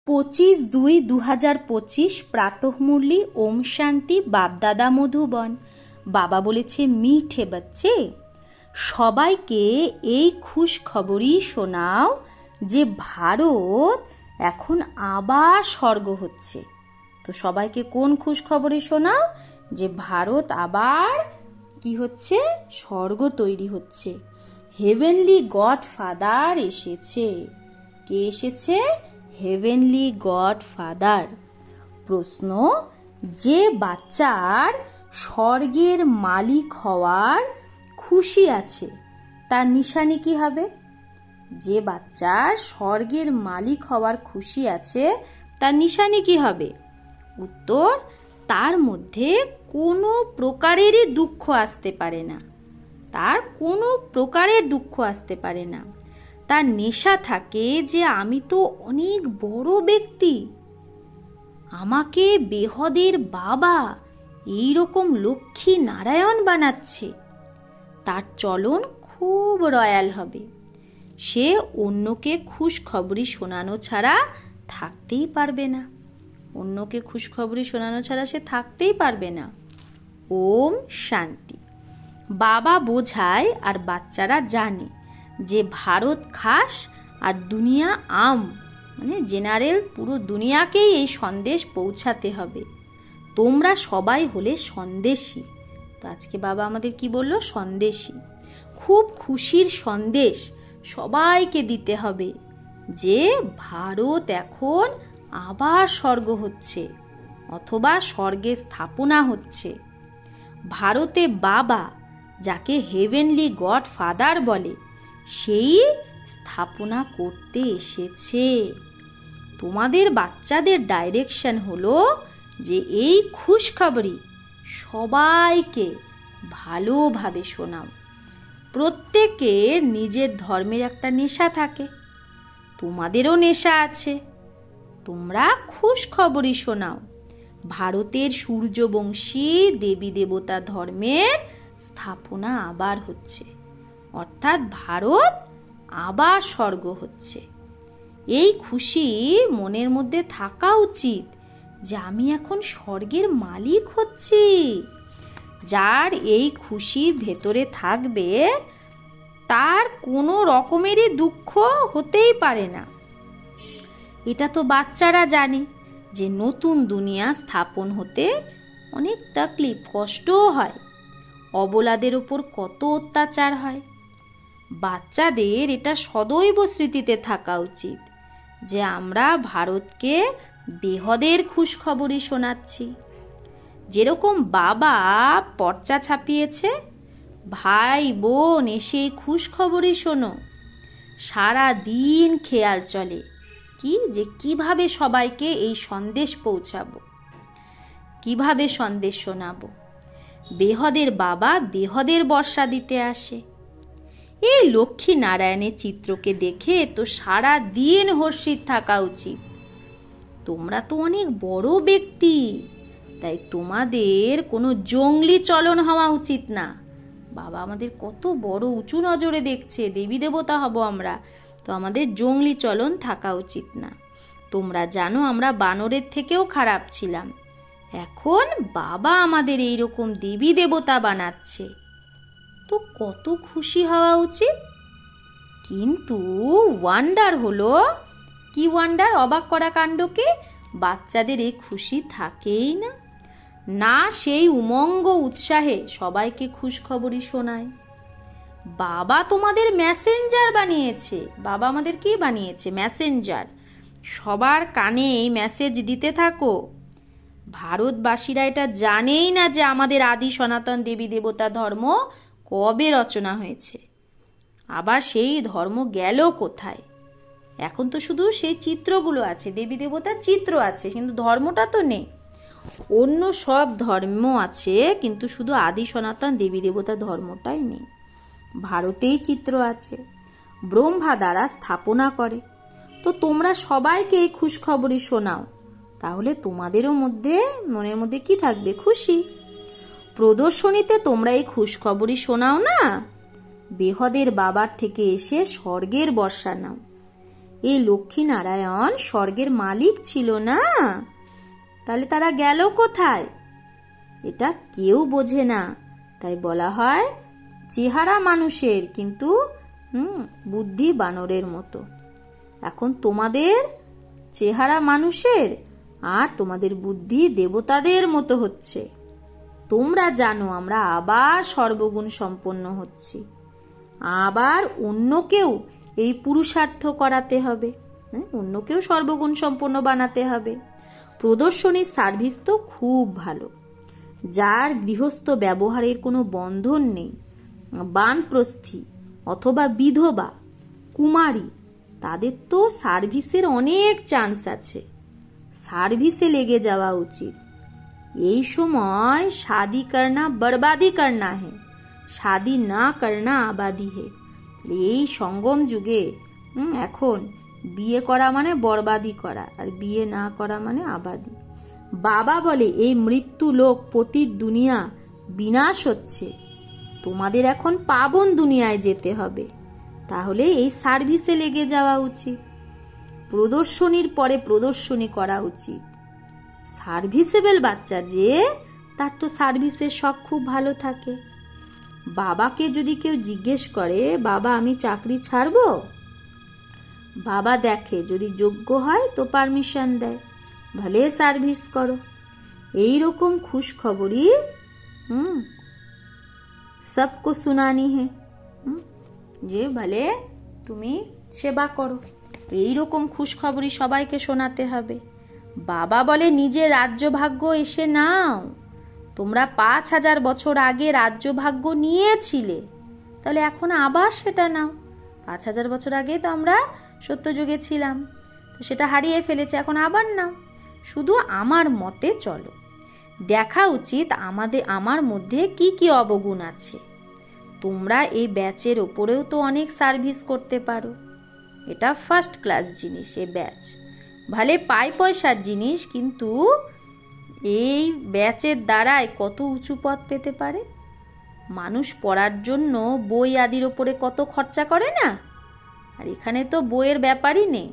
25/2/2025 প্রাতঃমুরলি ওম শান্তি বাপদাদা মধুবন। বাবা বলেছে, মিঠে বাচ্চে, সবাইকে এই খুশ খবরই শোনাও যে ভারত এখন আবার স্বর্গ হচ্ছে। তো সবাইকে কোন খুশ খবরই শোনাও? যে ভারত আবার কি হচ্ছে? স্বর্গ তৈরি হচ্ছে। হেভেনলি গড ফাদার এসেছে। কে এসেছে? Heavenly god father. প্রশ্ন, যে বাচ্চার স্বর্গের মালিক হওয়ার খুশি আছে তার নিশানি কি হবে? যে বাচ্চার স্বর্গের মালিক হওয়ার খুশি আছে তার নিশানি কি হবে? উত্তর, তার মধ্যে কোনো প্রকারেরই দুঃখ আসতে পারে না। তার কোনো প্রকারের দুঃখ আসতে পারে না। তার নেশা থাকে যে আমি তো অনেক বড় ব্যক্তি, আমাকে বেহদের বাবা এই রকম লক্ষ্মী নারায়ণ বানাচ্ছে। তার চলন খুব রয়্যাল হবে। সে অন্যকে খুশখবরি শোনানো ছাড়া থাকতেই পারবে না। অন্যকে খুশখবরি শোনানো ছাড়া সে থাকতেই পারবে না। ওম শান্তি। বাবা বোঝায় আর বাচ্চারা জানে যে ভারত খাস আর দুনিয়া আম, মানে জেনারেল পুরো দুনিয়াকেই এই সন্দেশ পৌঁছাতে হবে। তোমরা সবাই হলে সন্দেশী। তো আজকে বাবা আমাদের কি বললো? সন্দেশী। খুব খুশির সন্দেশ সবাইকে দিতে হবে যে ভারত এখন আবার স্বর্গ হচ্ছে অথবা স্বর্গে স্থাপনা হচ্ছে। ভারতে বাবা, যাকে হেভেনলি গড ফাদার বলে, সেই স্থাপনা করতে এসেছে। তোমাদের বাচ্চাদের ডাইরেকশন হলো যে এই খুশখবরি সবাইকে ভালোভাবে শোনাও। প্রত্যেকের নিজের ধর্মের একটা নেশা থাকে, তোমাদেরও নেশা আছে। তোমরা খুশখবরি শোনাও। ভারতের সূর্যবংশী দেবী দেবতা ধর্মের স্থাপনা আবার হচ্ছে, অর্থাৎ ভারত আবার স্বর্গ হচ্ছে। এই খুশি মনের মধ্যে থাকা উচিত যে আমি এখন স্বর্গের মালিক হচ্ছি। যার এই খুশি ভেতরে থাকবে তার কোনো রকমেরই দুঃখ হতেই পারে না। এটা তো বাচ্চারা জানে যে নতুন দুনিয়া স্থাপন হতে অনেক তাকলিফ, কষ্টও হয়, অবলাদের ওপর কত অত্যাচার হয়। বাচ্চাদের এটা সদৈব স্মৃতিতে থাকা উচিত যে আমরা ভারতকে বেহদের খুশখবরই শোনাচ্ছি। যেরকম বাবা পর্চা ছাপিয়েছে, ভাই বোন এসে খুশখবরই শোনো। সারা দিন খেয়াল চলে কি যে কিভাবে সবাইকে এই সন্দেশ পৌঁছাবো, কিভাবে সন্দেশ শোনাবো। বেহদের বাবা বেহদের বর্ষা দিতে আসে। এই লক্ষ্মী নারায়ণের চিত্রকে দেখে তো সারা দিন হর্ষিত থাকা উচিত। তোমরা তো অনেক বড় ব্যক্তি, তাই তোমাদের কোনো জঙ্গলি চলন হওয়া উচিত না। বাবা আমাদের কত বড় উঁচু নজরে দেখছে, দেবী দেবতা হব আমরা, তো আমাদের জঙ্গলি চলন থাকা উচিত না। তোমরা জানো আমরা বানরের থেকেও খারাপ ছিলাম, এখন বাবা আমাদের এইরকম দেবী দেবতা বানাচ্ছে, তো কত খুশি হওয়া উচিত। কিন্তু ওয়ান্ডার হলো কি? ওয়ান্ডার, অবাক করা কাণ্ডকে বাচ্চাদের এই খুশি থাকেই না। না সেই উমঙ্গ উৎসাহে সবাইকে খুশখবরি শোনায়। বাবা তোমাদের মেসেঞ্জার বানিয়েছে। বাবা আমাদের কি বানিয়েছে? মেসেঞ্জার। সবার কানে এই মেসেজ দিতে থাকো। ভারতবাসীরা এটা জানেই না যে আমাদের আদি সনাতন দেবী দেবতা ধর্ম কবে রচনা হয়েছে, আবার সেই ধর্ম গেল কোথায়। এখন তো শুধু সেই চিত্রগুলো আছে, দেবী দেবতার চিত্র আছে, কিন্তু ধর্মটা তো নেই। অন্য সব ধর্ম আছে কিন্তু শুধু আদি সনাতন দেবী দেবতা ধর্মটাই নেই। ভারতেই চিত্র আছে, ব্রহ্মা দ্বারা স্থাপনা করে। তো তোমরা সবাইকে এই খুশখবরি শোনাও, তাহলে তোমাদেরও মধ্যে মনের মধ্যে কি থাকবে? খুশি। প্রদর্শনীতে তোমরা এই খুশখবরি শোনাও না, বেহদের বাবার থেকে এসে স্বর্গের বর্ষা নাও। এই লক্ষ্মী নারায়ণ স্বর্গের মালিক ছিল না, তাহলে তারা গেল কোথায়? এটা কেউ বোঝে না। তাই বলা হয় চেহারা মানুষের, কিন্তু বুদ্ধি বানরের মতো। এখন তোমাদের চেহারা মানুষের আর তোমাদের বুদ্ধি দেবতাদের মতো হচ্ছে। তোমরা জানো আমরা আবার সর্বগুণ সম্পন্ন হচ্ছি, আবার অন্যকেও এই পুরুষার্থ করাতে হবে, অন্যকেও সর্বগুণ সম্পন্ন বানাতে হবে। প্রদর্শনীর সার্ভিস তো খুব ভালো। যার গৃহস্থ ব্যবহারের কোনো বন্ধন নেই, বানপ্রস্থী অথবা বিধবা, কুমারী, তাদের তো সার্ভিসের অনেক চান্স আছে। সার্ভিসে লেগে যাওয়া উচিত। এই সময় শাদি করনা বরবাদি করনা হে, শাদি না করনা আবাদি হে। এই সঙ্গম যুগে এখন বিয়ে করা মানে বরবাদি করা, আর বিয়ে না করা মানে আবাদি। বাবা বলে এই মৃত্যু লোক পতিত দুনিয়া বিনাশ হচ্ছে, তোমাদের এখন পাবন দুনিয়ায় যেতে হবে। তাহলে এই সার্ভিসে লেগে যাওয়া উচিত। প্রদর্শনীর পরে প্রদর্শনী করা উচিত। সার্ভিসেবল বাচ্চা যে, তার তো সার্ভিসের শখ খুব ভালো থাকে। বাবাকে যদি কেউ জিজ্ঞেস করে বাবা আমি চাকরি ছাড়বো, বাবা দেখে যদি যোগ্য হয় তো পারমিশন দেয়, ভলে সার্ভিস করো। এই রকম খুশ খবরই সবকো সুনানি হে, যে ভলে তুমি সেবা করো। এইরকম খুশ খবরই সবাইকে শোনাতে হবে। বাবা বলে নিজের রাজ্য ভাগ্য এসে নাও। তোমরা 5000 বছর আগে রাজ্য ভাগ্য নিয়েছিলে, তাহলে এখন আবার সেটা নাও। 5000 বছর আগে তো আমরা সত্যযুগে ছিলাম, তো সেটা হারিয়ে ফেলেছে, এখন আবার নাও। শুধু আমার মতে চলো। দেখা উচিত আমার মধ্যে কি কি অবগুণ আছে। তোমরা এই ব্যাচের ওপরেও তো অনেক সার্ভিস করতে পারো। এটা ফার্স্ট ক্লাস জিনিস এই ব্যাচ, ভালে পাই পয়সার জিনিস, কিন্তু এই ব্যাচের দ্বারাই কত উঁচু পদ পেতে পারে। মানুষ পড়ার জন্য বই আদির ওপরে কত খরচা করে না, আর এখানে তো বইয়ের ব্যাপারই নেই,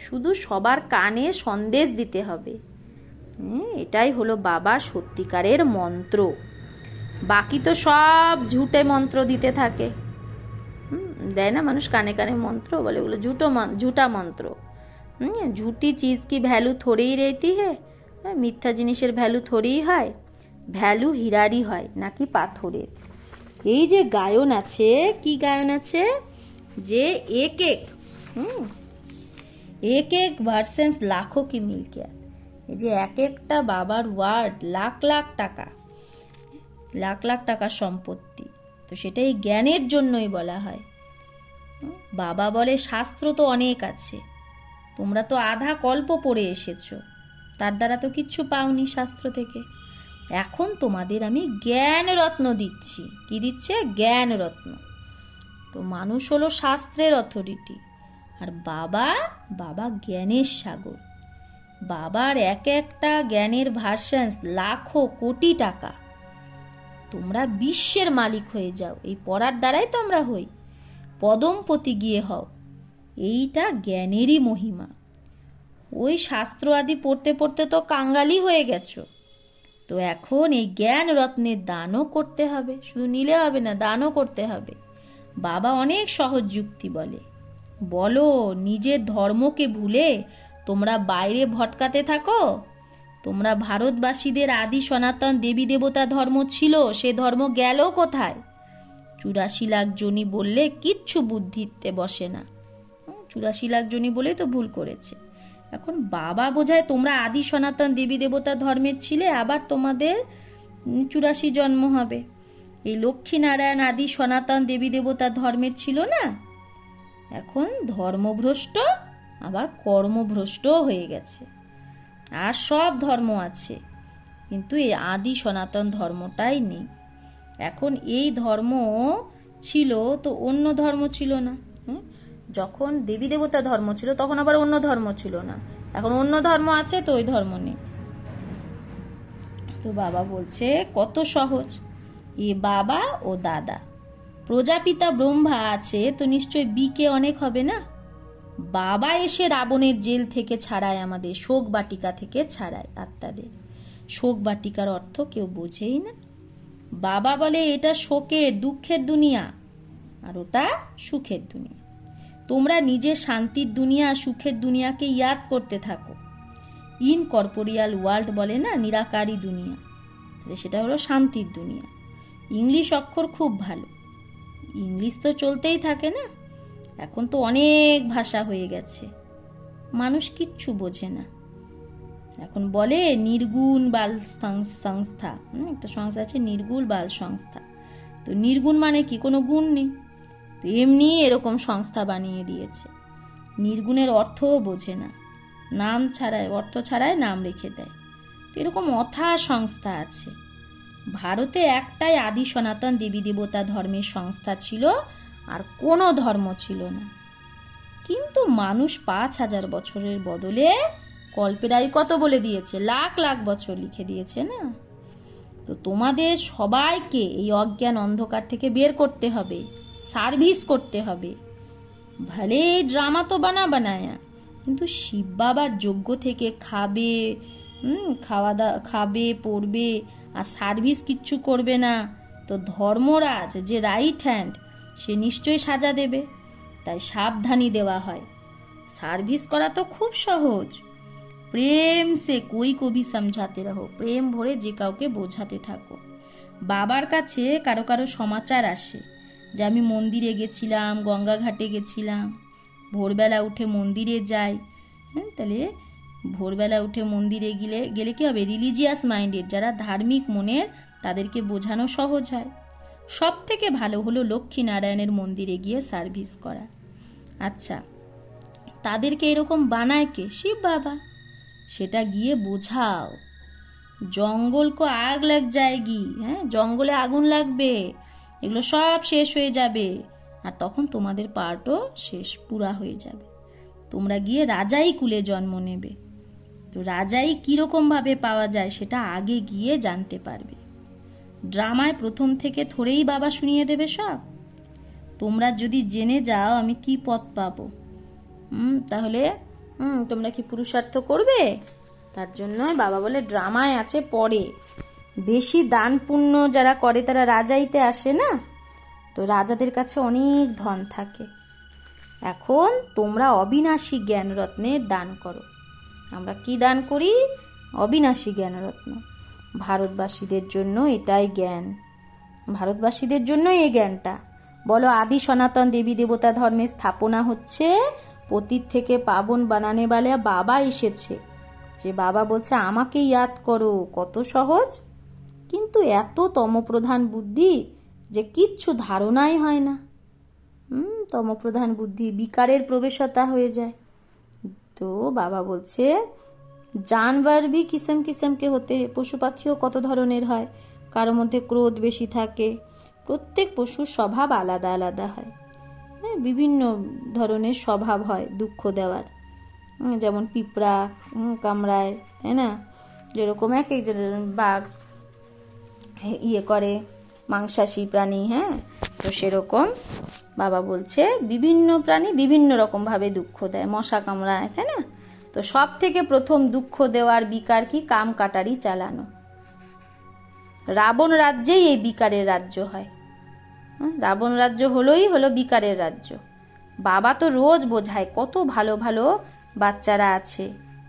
শুধু সবার কানে সন্দেশ দিতে হবে। এটাই হলো বাবার সত্যিকারের মন্ত্র। বাকি তো সব ঝুটে মন্ত্র দিতে থাকে, দেয় না মানুষ কানে কানে মন্ত্র, বলে ওগুলো ঝুটা মন্ত্র। ঝুটি চিজ কি ভ্যালু থোড়েই রেতি হে, মিথ্যা জিনিসের ভ্যালু থোড়েই হয়, ভ্যালু হীরারই হয় নাকি পাথরের। এই যে গায়ন আছে, কি গায়ন আছে যে এক এক ভার্সেন্স লাখো কি মিলকিয়াত। এই যে এক একটা বাবার ওয়ার্ড লাখ লাখ টাকা, লাখ লাখ টাকার সম্পত্তি, তো সেটাই জ্ঞানের জন্যই বলা হয়। বাবা বলে শাস্ত্র তো অনেক আছে, তোমরা তো আধা কল্প পড়ে এসেছো, তার দ্বারা তো কিচ্ছু পাওনি শাস্ত্র থেকে। এখন তোমাদের আমি জ্ঞান রত্ন দিচ্ছি। কি দিচ্ছে? জ্ঞান রত্ন। তো মানুষ হলো শাস্ত্রের অথরিটি, আর বাবা জ্ঞানের সাগর। বাবার এক একটা জ্ঞানের ভার্সেন্স লাখো কোটি টাকা। তোমরা বিশ্বের মালিক হয়ে যাও, এই পড়ার দ্বারাই তো আমরা হই। পদমপতি গিয়ে হও, এইটা জ্ঞানেরই মহিমা। ওই শাস্ত্র আদি পড়তে পড়তে তো কাঙ্গালি হয়ে গেছো, তো এখন এই জ্ঞান রত্নের দানও করতে হবে। শুধু নিলে হবে না, দানও করতে হবে। বাবা অনেক সহজ যুক্তি বলো নিজের ধর্মকে ভুলে তোমরা বাইরে ভটকাতে থাকো। তোমরা ভারতবাসীদের আদি সনাতন দেবী দেবতা ধর্ম ছিল, সে ধর্ম গেল কোথায়? 84 লাখ জনি বললে কিচ্ছু বুদ্ধিতে বসে না। 84 লাখ জনি বলেই তো ভুল করেছে। এখন বাবা বোঝায় তোমরা আদি সনাতন দেবী দেবতা ধর্মের ছিলে, আবার তোমাদের 84 জন্ম হবে। এই লক্ষ্মী নারায়ণ আদি সনাতন দেবী দেবতা ধর্মের ছিল না, এখন ধর্মভ্রষ্ট আবার কর্মভ্রষ্ট হয়ে গেছে। আর সব ধর্ম আছে, কিন্তু এই আদি সনাতন ধর্মটাই নেই। এখন এই ধর্ম ছিল তো অন্য ধর্ম ছিল না। যখন দেবী দেবতা ধর্ম ছিল তখন আবার অন্য ধর্ম ছিল না, এখন অন্য ধর্ম আছে তো ওই ধর্ম নেই। তো বাবা বলছে কত সহজ। এ বাবা ও দাদা, প্রজাপিতা ব্রহ্মা আছে তো নিশ্চয় বিকে অনেক হবে না। বাবা এসে রাবণের জেল থেকে ছাড়ায়, আমাদের শোক বাটিকা থেকে ছাড়ায় আত্মাদের। শোক বাটিকার অর্থ কেউ বোঝেই না। বাবা বলে এটা শোকের দুঃখের দুনিয়া, আর ওটা সুখের দুনিয়া। তোমরা নিজের শান্তির দুনিয়া সুখের দুনিয়াকে ইয়াদ করতে থাকো। ইনকর্পোরিয়াল ওয়ার্ল্ড বলে না, নিরাকারী দুনিয়া, সেটা হলো শান্তির দুনিয়া। ইংলিশ অক্ষর খুব ভালো, ইংলিশ তো চলতেই থাকে না, এখন তো অনেক ভাষা হয়ে গেছে, মানুষ কিচ্ছু বোঝে না। এখন বলে নির্গুণ বাল সংস্থা, একটা সংস্থা আছে নির্গুণ বাল সংস্থা। তো নির্গুণ মানে কি, কোনো গুণ নেই, তো এমনি এরকম সংস্থা বানিয়ে দিয়েছে। নির্গুণের অর্থও বোঝে না, নাম ছাড়াই, অর্থ ছাড়াই নাম রেখে দেয়। তো এরকম অথা সংস্থা আছে। ভারতে একটাই আদি সনাতন দেবী দেবতা ধর্মের সংস্থা ছিল, আর কোনো ধর্ম ছিল না। কিন্তু মানুষ 5000 বছরের বদলে কল্পের আয়ু কত বলে দিয়েছে, লাখ লাখ বছর লিখে দিয়েছে না। তো তোমাদের সবাইকে এই অজ্ঞান অন্ধকার থেকে বের করতে হবে, সার্ভিস করতে হবে। ভলে ড্রামা তো বানায়া, কিন্তু শিব বাবার যজ্ঞ থেকে খাবে, খাবে, পড়বে, আর সার্ভিস কিচ্ছু করবে না, তো ধর্মরাজ যে রাইট হ্যান্ড সে নিশ্চয়ই সাজা দেবে। তাই সাবধানী দেওয়া হয়। সার্ভিস করা তো খুব সহজ, প্রেম সে কই কবি সমঝাতে রহো, প্রেম ভরে যে কাউকে বোঝাতে থাকো। বাবার কাছে কারো কারো সমাচার আসে যে আমি মন্দিরে গেছিলাম, গঙ্গা ঘাটে গেছিলাম, ভোরবেলা উঠে মন্দিরে যাই। তাহলে ভোরবেলা উঠে মন্দিরে গেলে কি হবে, রিলিজিয়াস মাইন্ডেড যারা ধার্মিক মনের তাদেরকে বোঝানো সহজ হয়। সব থেকে ভালো হলো লক্ষ্মী নারায়ণের মন্দিরে গিয়ে সার্ভিস করা। আচ্ছা, তাদেরকে এরকম বানায় কে? শিব বাবা। সেটা গিয়ে বোঝাও, জঙ্গল কো আগ লাগ যায়গি, জঙ্গলে আগুন লাগবে, এগুলো সব শেষ হয়ে যাবে, আর তখন তোমাদের পার্টও শেষ, পুরা হয়ে যাবে। তোমরা গিয়ে রাজাই কুলে জন্ম নেবে। তো রাজাই কীরকম ভাবে পাওয়া যায় সেটা আগে গিয়ে জানতে পারবে। ড্রামায় প্রথম থেকে থোড়েই বাবা শুনিয়ে দেবে সব। তোমরা যদি জেনে যাও আমি কি পথ পাবো, তাহলে তোমরা কি পুরুষার্থ করবে? তার জন্য বাবা বলে ড্রামায় আছে পরে। বেশি দান পুণ্য যারা করে তারা রাজাইতে আসে না, তো রাজাদের কাছে অনেক ধন থাকে। এখন তোমরা অবিনাশী জ্ঞানরত্নের দান করো। আমরা কি দান করি? অবিনাশী জ্ঞানরত্ন। ভারতবাসীদের জন্য এটাই জ্ঞান, ভারতবাসীদের জন্য এই জ্ঞানটা। বলো আদি সনাতন দেবী দেবতা ধর্মের স্থাপনা হচ্ছে পতিত থেকে পাবন বানানে বালা বাবা এসেছে। যে বাবা বলছে আমাকে ইয়াদ করো, কত সহজ। কিন্তু এত তমপ্রধান বুদ্ধি যে কিচ্ছু ধারণাই হয় না। তমপ্রধান বুদ্ধি বিকারের প্রবেশতা হয়ে যায়। তো বাবা বলছে জানবার ভি কিসম কিসমকে হতে, পশু পাখিও কত ধরনের হয়, কারোর মধ্যে ক্রোধ বেশি থাকে। প্রত্যেক পশুর স্বভাব আলাদা আলাদা হয়, বিভিন্ন ধরনের স্বভাব হয় দুঃখ দেওয়ার। যেমন পিঁপড়া কামড়ায়, তাই না, যেরকম এক একজনের বাঘ করে, মাংসাশী প্রাণী, তো সেরকম বাবা বলছে বিভিন্ন প্রাণী বিভিন্ন রকম ভাবে দুঃখ দেয়, মশা কামড়ায়, তাই না। তো সব থেকে প্রথম দুঃখ দেওয়ার বিকার কি? কাম কাটারি চালানো। রাবণ রাজ্যেই এই বিকারের রাজ্য হয়। রাবণ রাজ্য হলো বিকারের রাজ্য। বাবা তো রোজ বোঝায় কত ভালো ভালো বাচ্চারা আছে,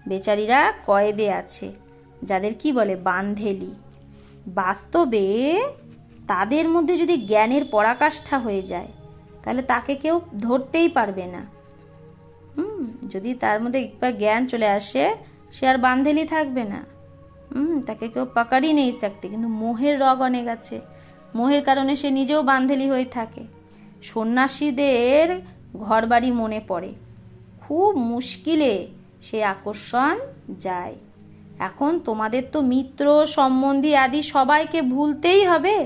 বেচারিরা কয়েদে আছে, যাদের কি বলে বান্ধেলি। বাস্তবে তাদের মধ্যে যদি জ্ঞানের পরাকাষ্ঠা হয়ে যায় তাহলে তাকে কেউ ধরতেই পারবে না। যদি তার মধ্যে একবার জ্ঞান চলে আসে সে আর বান্ধেলি থাকবে না, তাকে কেউ পাকাড়ি নেই सकते। কিন্তু মোহের রগ অনেক আছে, মোহের কারণে সে নিজেও বান্ধেলি হয়ে থাকে। সন্ন্যাসীদের ঘরবাড়ি মনে পড়ে, খুব মুশকিলে সে আকর্ষণ যায়। এখন তোমাদের তো মিত্র সম্বন্ধী আদি সবাইকে ভুলতেই হবে।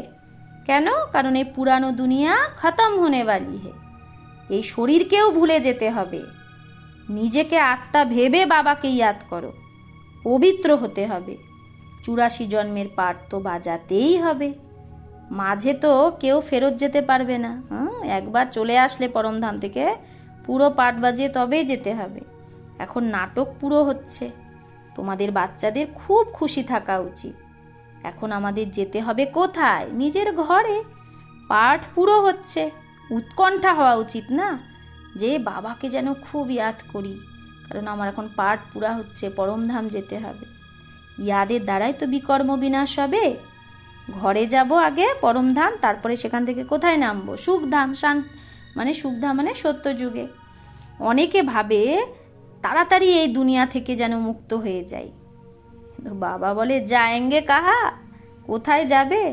কেন? কারণ এই পুরানো দুনিয়া খতম হোনে বালি হে, এই শরীরকেও ভুলে যেতে হবে। নিজেকে আত্মা ভেবে বাবাকে ইয়াদ করো, পবিত্র হতে হবে। 84 জন্মের পাঠ তো বাজাতেই হবে। মাঝে তো কেউ ফেরত যেতে পারবে না। একবার চলে আসলে পরমধাম থেকে পুরো পাট বাজিয়ে তবেই যেতে হবে। এখন নাটক পুরো হচ্ছে, তোমাদের বাচ্চাদের খুব খুশি থাকা উচিত। এখন আমাদের যেতে হবে কোথায়? নিজের ঘরে। পাঠ পুরো হচ্ছে, উৎকণ্ঠা হওয়া উচিত না যে বাবাকে যেন খুব ইয়াদ করি, কারণ আমার এখন পাঠ পুরা হচ্ছে, পরমধাম যেতে হবে। ইয়াদের দ্বারাই তো বিকর্ম বিনাশ হবে। ঘরে যাব আগে পরমধাম, তারপরে সেখান থেকে কোথায় নামবো? সুখধাম। সুখধাম মানে সত্যযুগে। অনেকে ভাবে তাড়াতাড়ি এই দুনিয়া থেকে যেন মুক্ত হয়ে যায়। তো বাবা বলে যায়েঙ্গে কাহা, কোথায় যাবে?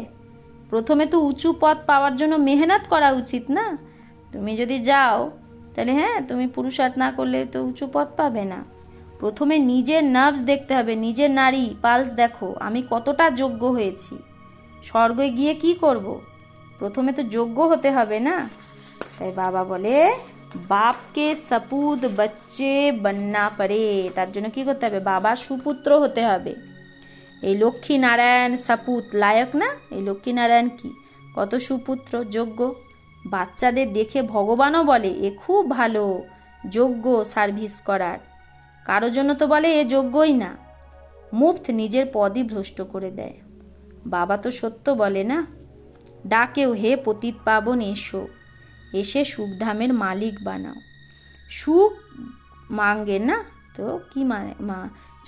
প্রথমে তো উঁচু পদ পাওয়ার জন্য মেহনত করা উচিত না? তুমি যদি যাও তাহলে তুমি পুরুষার্থ না করলে তো উঁচু পদ পাবে না। প্রথমে নিজের নার্ভস দেখতে হবে, নিজের নাড়ি পালস দেখো, আমি কতটা যোগ্য হয়েছি। স্বর্গে গিয়ে কি করব? প্রথমে তো যোগ্য হতে হবে না। তাই বাবা বলে বাপকে সপুত বাচ্চে বন্না পারে। তার জন্য কি করতে হবে? বাবার সুপুত্র হতে হবে। এই লক্ষ্মী নারায়ণ সপুত লায়ক না? এই লক্ষ্মী নারায়ণ কি কত সুপুত্র, যোগ্য। বাচ্চাদের দেখে ভগবানও বলে এ খুব ভালো, যোগ্য সার্ভিস করার। কারো জন্য তো বলে এ যোগ্যই না, মুফত নিজের পদই ভ্রষ্ট করে দেয়। বাবা তো সত্য বলে না, ডাকেও হে পতিত পাবন এসো, এসে সুখধামের মালিক বানাও। সুখ মাঙ্গে না তো কি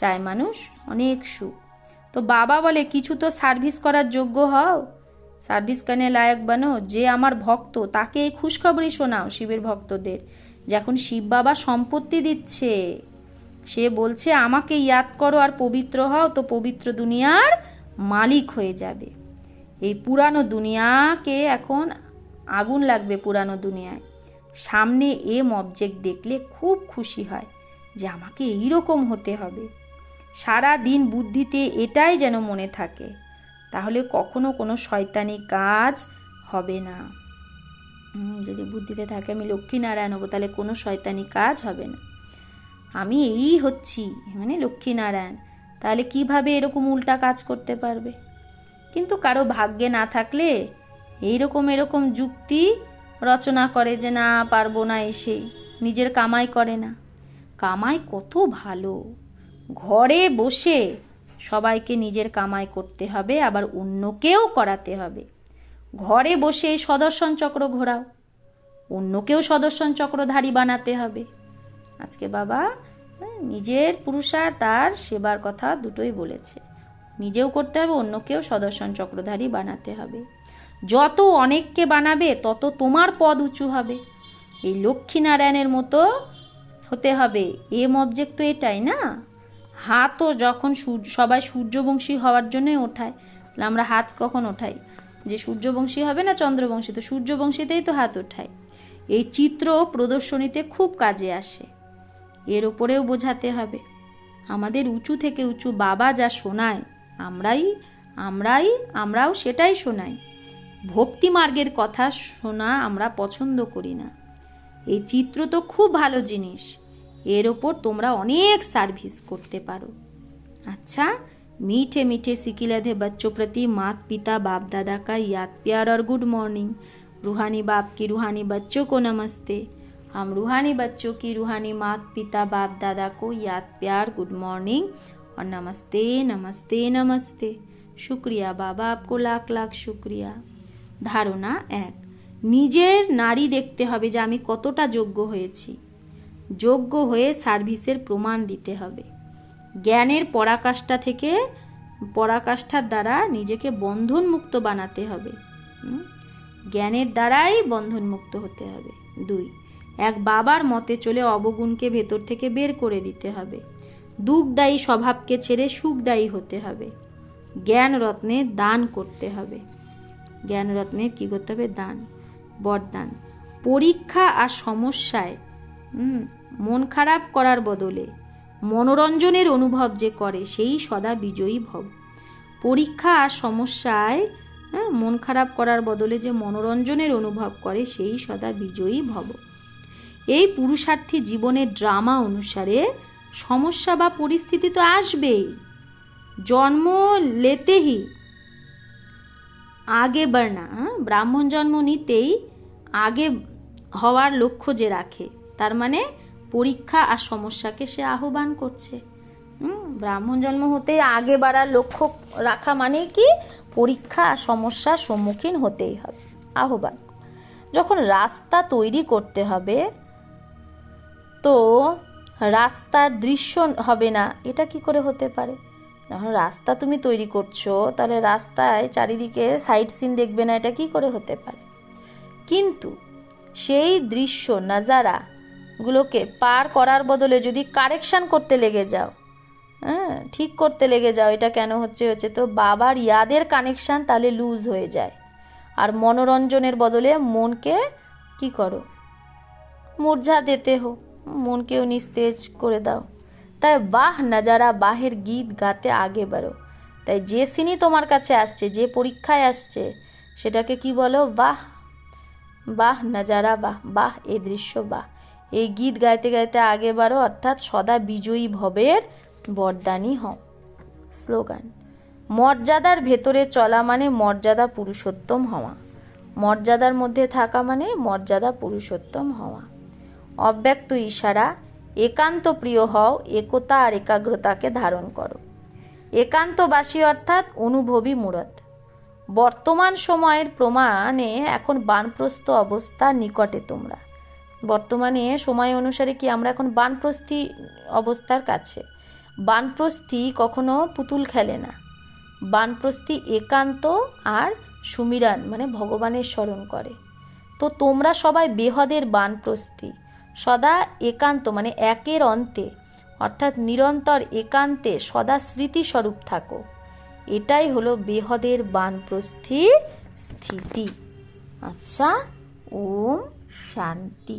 চায় মানুষ? অনেক সুখ। তো বাবা বলে কিছু তো সার্ভিস করার যোগ্য হও, সার্ভিস কানে লায়ক বানো। যে আমার ভক্ত তাকে এই খুশখবরই শোনাও, শিবের ভক্তদের, যখন শিব বাবা সম্পত্তি দিচ্ছে, সে বলছে আমাকে ইয়াদ করো আর পবিত্র হও, তো পবিত্র দুনিয়ার মালিক হয়ে যাবে। এই পুরানো দুনিয়াকে এখন আগুন লাগবে। পুরানো দুনিয়ায় সামনে এম অবজেক্ট দেখলে খুব খুশি হয় যে আমাকে এইরকম হতে হবে। সারা দিন বুদ্ধিতে এটাই যেন মনে থাকে, তাহলে কখনো কোনো শয়তানি কাজ হবে না। যদি বুদ্ধিতে থাকে আমি লক্ষ্মীনারায়ণ হবো, তাহলে কোনো শয়তানি কাজ হবে না। আমি এই হচ্ছি মানে লক্ষ্মীনারায়ণ, তাহলে কিভাবে এরকম উল্টা কাজ করতে পারবে? কিন্তু কারো ভাগ্যে না থাকলে এরকম যুক্তি রচনা করে যে না পারবো না, এসে নিজের কামাই করে না। কামাই কত ভালো, ঘরে বসে সবাইকে নিজের কামাই করতে হবে, আবার অন্যকেও করাতে হবে। ঘরে বসে সদর্শন চক্র ঘোরাও, অন্যকেও সদর্শন চক্রধারী বানাতে হবে। আজকে বাবা নিজের পুরুষার তার সেবার কথা দুটোই বলেছে, নিজেও করতে হবে, অন্যকেও সদর্শন চক্রধারী বানাতে হবে। যত অনেককে বানাবে তত তোমার পদ উঁচু হবে। এই লক্ষ্মীনারায়ণের মতো হতে হবে। এম অবজেক্ট তো এটাই না। হাতও যখন সবাই সূর্যবংশী হওয়ার জন্যই ওঠায়, আমরা হাত কখন ওঠাই? যে সূর্যবংশী হবে না চন্দ্রবংশী, তো সূর্যবংশীতেই তো হাত ওঠায়। এই চিত্র প্রদর্শনীতে খুব কাজে আসে, এর উপরেও বোঝাতে হবে। আমাদের উঁচু থেকে উঁচু বাবা যা শোনায় আমরাও সেটাই শোনাই। ভক্তি মার্গের কথা শোনা আমরা পছন্দ করি না। এই চিত্র তো খুব ভালো জিনিস, এর ওপর তোমরা অনেক সার্ভিস করতে পারো। अच्छा, मीठे मीठे सिकिलधे बच्चों प्रति माता पिता बाप दादा का याद प्यार और गुड मॉर्निंग। रूहानी बाप की रूहानी बच्चों को नमस्ते। हम रूहानी बच्चों की रूहानी माता पिता बाप दादा को याद प्यार गुड मॉर्निंग और नमस्ते नमस्ते नमस्ते। शुक्रिया बाबा, आपको लाख लाख शुक्रिया। ধারণা 1, নিজের নারী দেখতে হবে যে আমি কতটা যোগ্য হয়েছি। যোগ্য হয়ে সার্ভিসের প্রমাণ দিতে হবে। জ্ঞানের পরাকাষ্ঠার দ্বারা নিজেকে বন্ধনমুক্ত বানাতে হবে। জ্ঞানের দ্বারাই বন্ধনমুক্ত হতে হবে। 2, এক বাবার মতে চলে অবগুণকে ভেতর থেকে বের করে দিতে হবে। দুঃখদায়ী স্বভাবকে ছেড়ে সুখদায়ী হতে হবে। জ্ঞান রত্নে দান করতে হবে। জ্ঞান রত্নের কি করতে হবে? দান, বরদান। পরীক্ষা আর সমস্যায় মন খারাপ করার বদলে মনোরঞ্জনের অনুভব যে করে সেই সদা বিজয়ী ভব। পরীক্ষা আর সমস্যায় মন খারাপ করার বদলে যে মনোরঞ্জনের অনুভব করে সেই সদা বিজয়ী ভব। এই পুরুষার্থী জীবনের ড্রামা অনুসারে সমস্যা বা পরিস্থিতি তো আসবেই। জন্ম লেতেই আগে বাড়না, ব্রাহ্মণ জন্ম নিতেই আগে হওয়ার লক্ষ্য যে রাখে তার মানে পরীক্ষা আর সমস্যাকে সে আহ্বান করছে। ব্রাহ্মণ জন্ম হতেই আগে বাড়ার লক্ষ্য রাখা মানে কি, পরীক্ষা আর সমস্যার সম্মুখীন হতেই হবে, আহ্বান। যখন রাস্তা তৈরি করতে হবে তো রাস্তার দৃশ্য হবে না, এটা কি করে হতে পারে? যখন রাস্তা তুমি তৈরি করছো তাহলে রাস্তায় চারিদিকে সাইড সিন দেখবে না, এটা কি করে হতে পারে? কিন্তু সেই দৃশ্য নাজারাগুলোকে পার করার বদলে যদি কারেকশন করতে লেগে যাও, ঠিক করতে লেগে যাও, এটা কেন হচ্ছে তো বাবার ইয়াদের কানেকশান তাহলে লুজ হয়ে যায়। আর মনোরঞ্জনের বদলে মনকে কি করো, মূর্ছা দিতে হো, মনকেও নিস্তেজ করে দাও। তাই বাহ নাজারা, বাহের গীত গাতে আগে বাড়ো। তাই যে সিনই তোমার কাছে আসছে, যে পরীক্ষায় আসছে, সেটাকে কি বলো? বাহ, বাহ নাজারা, বাহ, বাহ এই দৃশ্য, বাহ এই গীত গাইতে গাইতে আগে বাড়ো, অর্থাৎ সদা বিজয়ী ভবের বরদানী হও। স্লোগান। মর্যাদার ভেতরে চলা মানে মর্যাদা পুরুষোত্তম হওয়া, মর্যাদার মধ্যে থাকা মানে মর্যাদা পুরুষোত্তম হওয়া। অব্যক্ত ইশারা, একান্ত প্রিয় হও, একতা আর একাগ্রতাকে ধারণ করো। একান্তবাসী অর্থাৎ অনুভবী মূরত। বর্তমান সময়ের প্রমাণে এখন বানপ্রস্থ অবস্থার নিকটে তোমরা। বর্তমানে সময় অনুসারে কি আমরা এখন বানপ্রস্থি অবস্থার কাছে। বানপ্রস্থি কখনো পুতুল খেলে না, বানপ্রস্থি একান্ত আর সুমিরান মানে ভগবানের স্মরণ করে। তো তোমরা সবাই বেহদের বানপ্রস্থি, সদা একান্ত মানে একের অন্তে অর্থাৎ নিরন্তর একান্তে সদা স্মৃতিস্বরূপ থাকো। এটাই হলো বেহদের বানপ্রস্থি স্থিতি। আচ্ছা, ওম শান্তি।